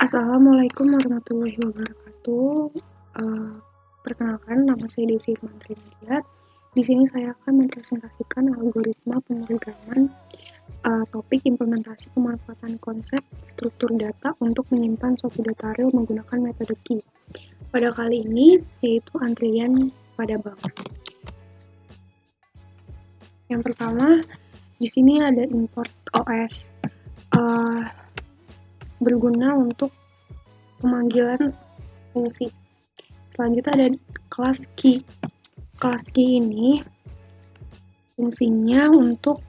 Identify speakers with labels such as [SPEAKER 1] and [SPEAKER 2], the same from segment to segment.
[SPEAKER 1] Assalamualaikum warahmatullahi wabarakatuh. Eh, Perkenalkan, nama saya Desi Irmantriandia. Di sini saya akan mempresentasikan algoritma pemrograman topik implementasi pemanfaatan konsep struktur data untuk menyimpan suatu data real menggunakan metode key. Pada kali ini, yaitu antrian pada bank. Yang pertama, di sini ada import OS. Berguna untuk pemanggilan fungsi. Selanjutnya ada kelas key. Kelas key ini fungsinya untuk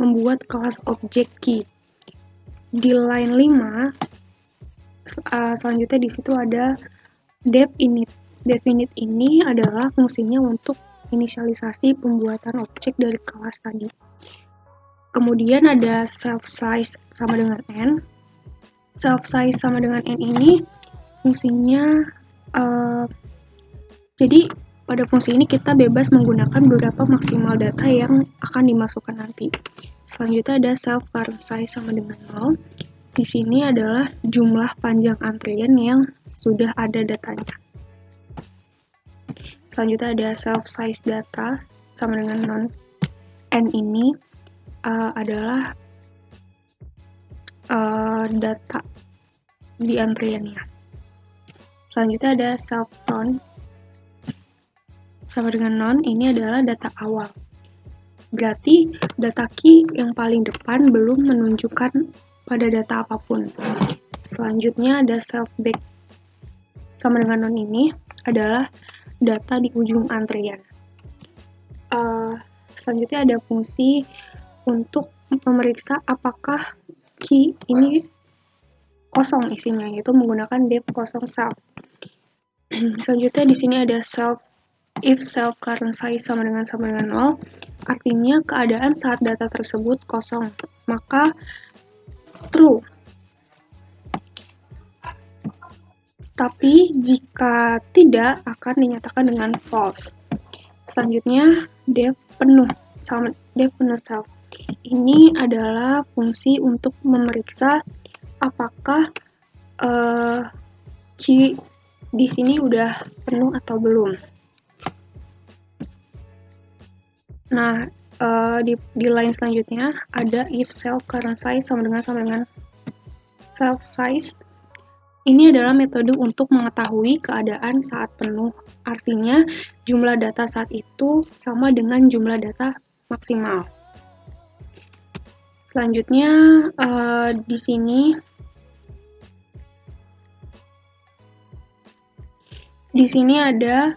[SPEAKER 1] membuat kelas objek key. Di line 5 selanjutnya di situ ada dev init. Dev init ini adalah fungsinya untuk inisialisasi pembuatan objek dari kelas tadi. Kemudian ada self size sama dengan n. Self size sama dengan n ini fungsinya jadi pada fungsi ini kita bebas menggunakan beberapa maksimal data yang akan dimasukkan nanti. Selanjutnya ada self current size sama dengan 0. Di sini adalah jumlah panjang antrian yang sudah ada datanya. Selanjutnya ada self size data sama dengan non. N ini adalah data di antriannya. Selanjutnya ada self non sama dengan non, ini adalah data awal. Berarti data key yang paling depan belum menunjukkan pada data apapun. Selanjutnya ada self back sama dengan non, ini adalah data di ujung antrian. Selanjutnya ada fungsi untuk memeriksa apakah key ini kosong isinya, yaitu menggunakan def kosong self. Selanjutnya di sini ada self if self current size sama dengan 0, artinya keadaan saat data tersebut kosong, maka true. Tapi jika tidak akan dinyatakan dengan false. Selanjutnya def penuh sama def penuh self. Ini adalah fungsi untuk memeriksa apakah key di sini udah penuh atau belum. Nah, di line selanjutnya ada if self current size sama dengan self size. Ini adalah metode untuk mengetahui keadaan saat penuh. Artinya jumlah data saat itu sama dengan jumlah data maksimal. Selanjutnya di sini ada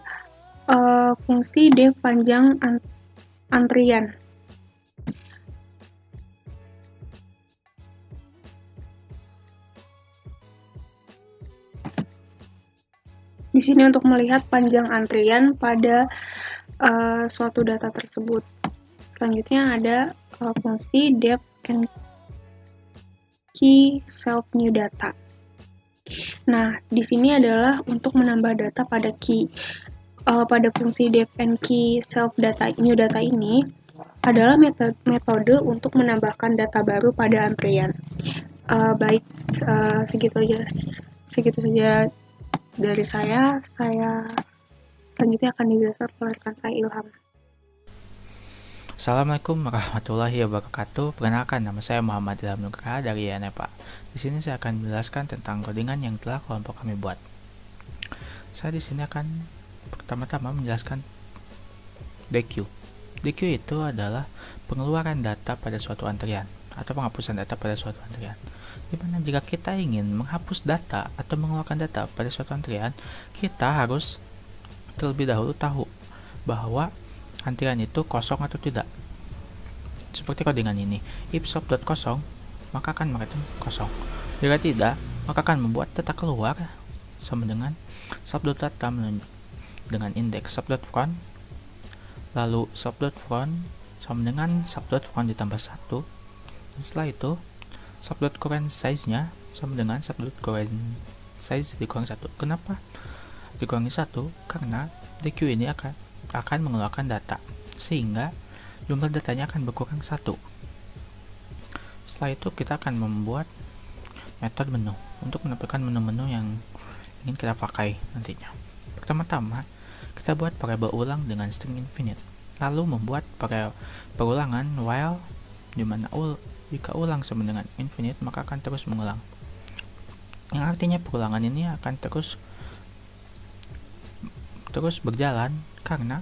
[SPEAKER 1] fungsi def panjang antrian. Di sini untuk melihat panjang antrian pada suatu data tersebut. Selanjutnya ada fungsi def and key self new data. Nah, di sini adalah untuk menambah data pada key. Pada fungsi def and key self data new data ini adalah metode untuk menambahkan data baru pada antrian. Baik, segitu saja dari saya. Selanjutnya akan dijelaskan oleh rekan saya Ilham.
[SPEAKER 2] Assalamualaikum warahmatullahi wabarakatuh. Perkenalkan, nama saya Muhammad Ilham Nugraha dari IANEPA. Di sini saya akan menjelaskan tentang codingan yang telah kelompok kami buat. Saya di sini akan pertama-tama menjelaskan DQ. DQ itu adalah pengeluaran data pada suatu antrian atau penghapusan data pada suatu antrian. Dimana jika kita ingin menghapus data atau mengeluarkan data pada suatu antrian, kita harus terlebih dahulu tahu bahwa antrian itu kosong atau tidak. Seperti codingan ini, if sub.kosong, maka akan mereturn kosong. Jika tidak, maka akan membuat data keluar sama dengan sub.data dengan indeks sub.front, lalu sub.front sama dengan sub.front ditambah 1. Dan setelah itu, sub.current size-nya sama dengan sub.current size dikurang 1. Kenapa dikurangi 1? Karena DQ ini akan mengeluarkan data, sehingga jumlah datanya akan berkurang 1. Setelah itu kita akan membuat metode menu untuk menampilkan menu-menu yang ingin kita pakai nantinya. Pertama-tama, kita buat variabel ulang dengan string infinite, lalu membuat perulangan while, di mana jika ulang sama dengan infinite maka akan terus mengulang. Yang artinya perulangan ini akan terus berjalan karena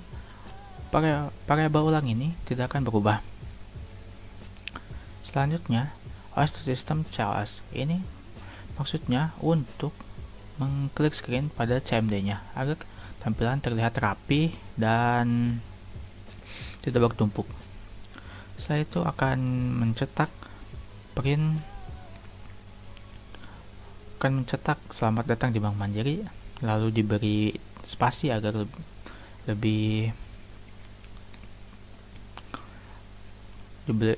[SPEAKER 2] variabel ulang ini tidak akan berubah. Selanjutnya, OS.SystemCLS ini maksudnya untuk mengklik screen pada CMD-nya agar tampilan terlihat rapi dan tidak bertumpuk. Setelah itu akan mencetak selamat datang di Bank Mandiri, lalu diberi spasi agar lebih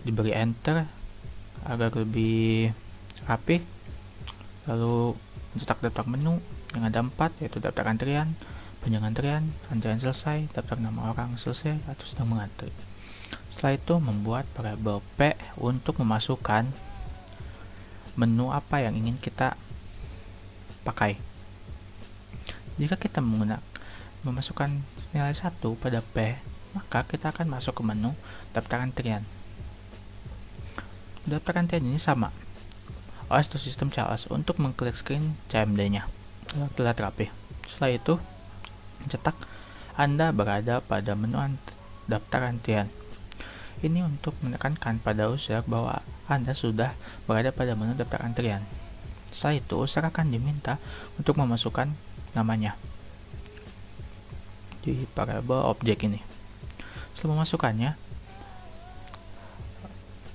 [SPEAKER 2] diberi enter agar lebih rapi, lalu mencetak daftar menu yang ada 4, yaitu daftar antrian, panjang antrian selesai, daftar nama orang selesai atau sedang mengantri. Setelah itu membuat variabel P untuk memasukkan menu apa yang ingin kita pakai. Jika kita memasukkan nilai 1 pada P, maka kita akan masuk ke menu daftar antrian. Daftar antrian ini sama OS.SystemCLS untuk mengklik screen CMD-nya terlihat rapi. Setelah itu mencetak Anda berada pada menu daftar antrian. Ini untuk menekankan pada user bahwa Anda sudah berada pada menu daftar antrian. Setelah itu user akan diminta untuk memasukkan namanya di variabel objek ini. Setelah memasukkannya,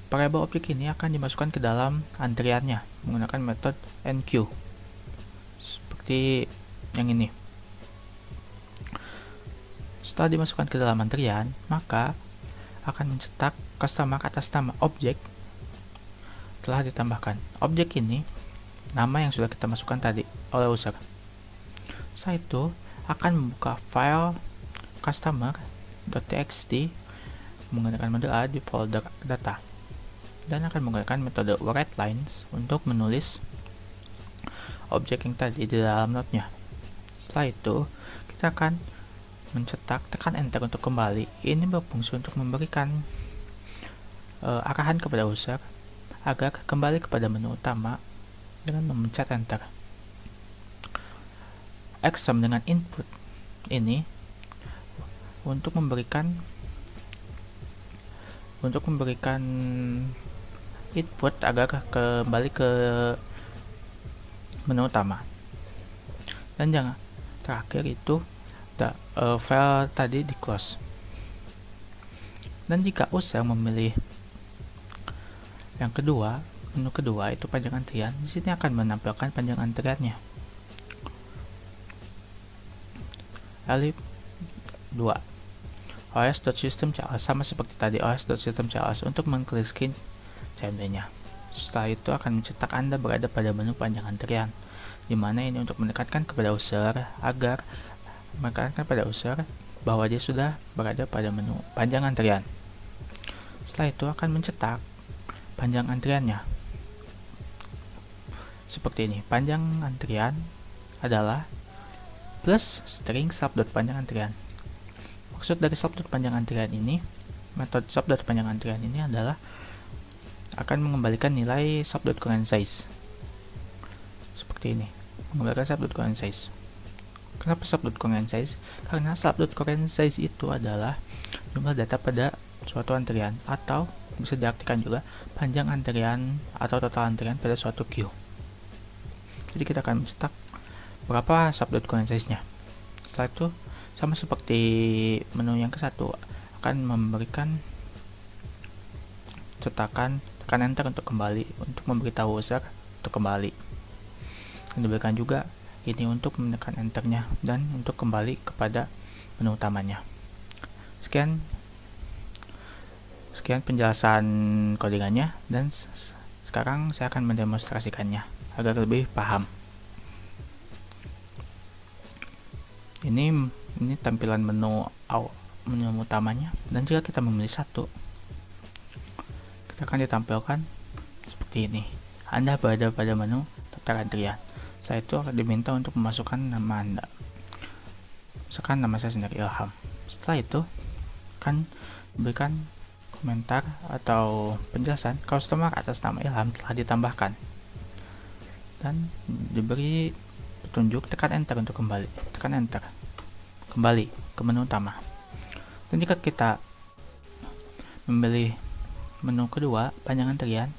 [SPEAKER 2] variabel objek ini akan dimasukkan ke dalam antriannya menggunakan metode enqueue seperti yang ini. Setelah dimasukkan ke dalam antrian, maka akan mencetak customer atas nama objek telah ditambahkan. Objek ini nama yang sudah kita masukkan tadi oleh user. Setelah itu akan membuka file customer.txt menggunakan metode A di folder data, dan akan menggunakan metode writeLines untuk menulis objek yang tadi di dalam node-nya. Setelah itu kita akan tekan enter untuk kembali. Ini berfungsi untuk memberikan arahan kepada user agar kembali kepada menu utama dengan memencet enter. Exam dengan input ini untuk memberikan input agar kembali ke menu utama. Dan jangan terakhir itu file tadi di close. Dan jika user memilih yang kedua, menu kedua itu panjang antrian, di sini akan menampilkan panjang antriannya. Elif 2 OS.SystemCLS sama seperti tadi OS.SystemCLS untuk mengklik screen CMD-nya. Setelah itu akan mencetak Anda berada pada menu panjang antrian, di mana ini untuk menekankan kepada user bahwa dia sudah berada pada menu panjang antrian. Setelah itu akan mencetak panjang antriannya seperti ini. Panjang antrian adalah plus string sub.panjang antrian. Maksud dari sub.panjang antrian ini, metode sub.panjang antrian ini adalah akan mengembalikan nilai sub.currentSize seperti ini, mengembalikan sub.currentSize. Kenapa sub.currentSize? Karena sub.currentSize itu adalah jumlah data pada suatu antrian, atau bisa diartikan juga panjang antrian atau total antrian pada suatu queue. Jadi kita akan mencetak berapa sub.currentSize-nya. Setelah itu sama seperti menu yang ke-1 akan memberikan cetakan, tekan enter untuk kembali, untuk memberitahu user untuk kembali. Dan diberikan juga ini untuk menekan enternya dan untuk kembali kepada menu utamanya. Sekian penjelasan codingannya, dan sekarang saya akan mendemonstrasikannya agar lebih paham. Ini tampilan menu utamanya, dan jika kita memilih satu, kita akan ditampilkan seperti ini. Anda berada pada menu daftar antrian. Setelah itu akan diminta untuk memasukkan nama Anda. Misalkan nama saya sendiri Ilham. Setelah itu akan diberikan komentar atau penjelasan customer atas nama Ilham telah ditambahkan, dan diberi petunjuk tekan enter untuk kembali. Tekan enter kembali ke menu utama. Dan jika kita memilih menu kedua, panjang antrian,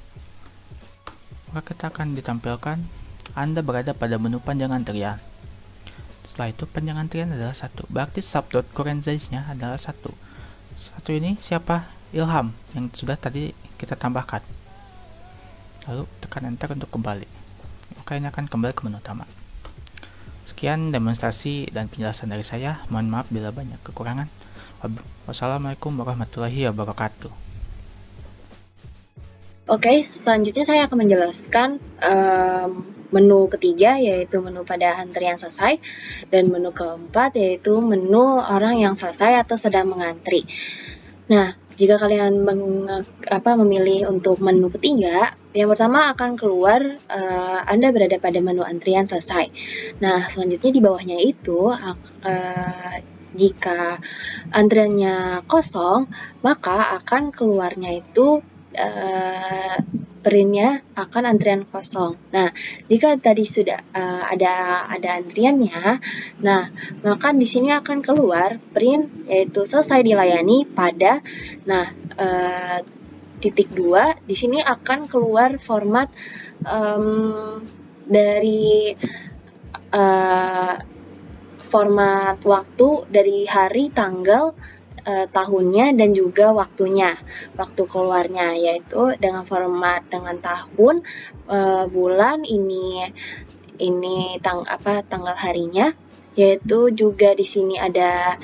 [SPEAKER 2] maka kita akan ditampilkan Anda berada pada menu panjang antrian. Setelah itu panjang antrian adalah 1, berarti subdot current size-nya adalah 1. 1 ini siapa? Ilham yang sudah tadi kita tambahkan. Lalu tekan enter untuk kembali. Maka ini akan kembali ke menu utama. Sekian demonstrasi dan penjelasan dari saya. Mohon maaf bila banyak kekurangan. Wassalamualaikum warahmatullahi wabarakatuh.
[SPEAKER 3] Oke, selanjutnya saya akan menjelaskan menu ketiga, yaitu menu pada antrian selesai, dan menu keempat yaitu menu orang yang selesai atau sedang mengantri. Nah, jika kalian memilih untuk menu ketiga, yang pertama akan keluar Anda berada pada menu antrian selesai. Nah, selanjutnya di bawahnya itu jika antriannya kosong, maka akan keluarnya itu printnya akan antrian kosong. Nah, jika tadi sudah ada antriannya, nah maka di sini akan keluar print yaitu selesai dilayani pada. Nah, titik 2 di sini akan keluar format dari format waktu dari hari, tanggal, tahunnya, dan juga waktu keluarnya, yaitu dengan format dengan tahun, bulan, ini tanggal harinya, yaitu juga di sini ada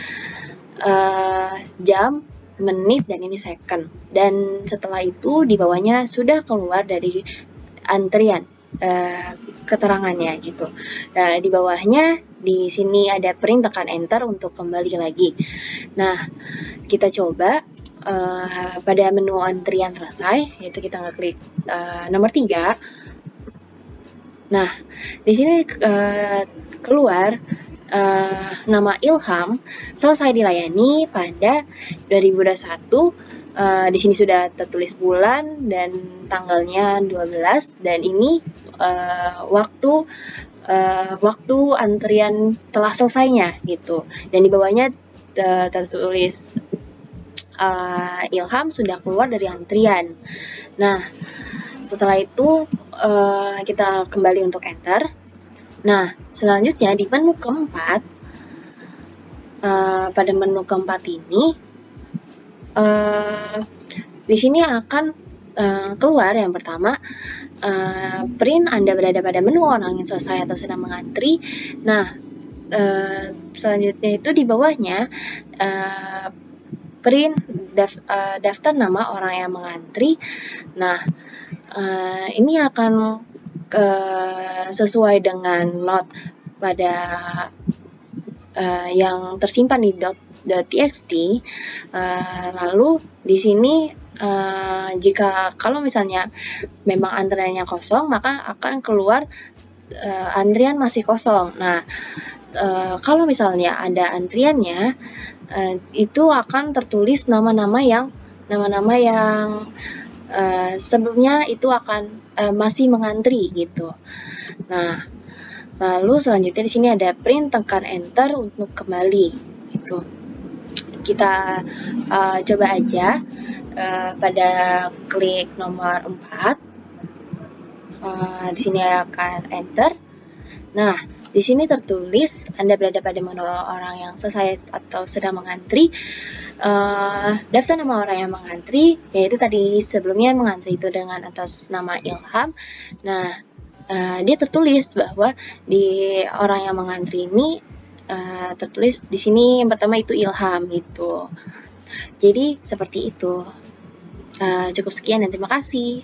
[SPEAKER 3] jam, menit, dan ini second. Dan setelah itu di bawahnya sudah keluar dari antrian keterangannya gitu. Di bawahnya di sini ada print, tekan enter untuk kembali lagi. Nah, kita coba pada menu antrian selesai, yaitu kita ngeklik nomor 3. Nah, di sini keluar nama Ilham selesai dilayani pada 2021. Di sini sudah tertulis bulan dan tanggalnya 12, dan ini waktu antrian telah selesainya gitu. Dan di bawahnya tertulis Ilham sudah keluar dari antrian. Nah, setelah itu kita kembali untuk enter. Nah, selanjutnya di menu keempat, pada menu keempat ini di sini akan keluar yang pertama print Anda berada pada menu orang yang selesai atau sedang mengantri. Nah, selanjutnya itu di bawahnya print daftar nama orang yang mengantri. Nah, ini akan sesuai dengan note pada yang tersimpan di .txt. Lalu di sini kalau misalnya memang antriannya kosong, maka akan keluar antrian masih kosong. Nah, kalau misalnya ada antriannya, itu akan tertulis nama-nama yang sebelumnya itu akan masih mengantri gitu. Nah, lalu selanjutnya di sini ada print, tekan enter untuk kembali gitu. Kita coba aja pada klik nomor 4. Di sini akan enter. Nah, di sini tertulis Anda berada pada menu orang yang selesai atau sedang mengantri. Daftar nama orang yang mengantri, yaitu tadi sebelumnya mengantri itu dengan atas nama Ilham. Nah, dia tertulis bahwa di orang yang mengantri ini tertulis di sini yang pertama itu Ilham gitu. Jadi seperti itu. Cukup sekian dan terima kasih.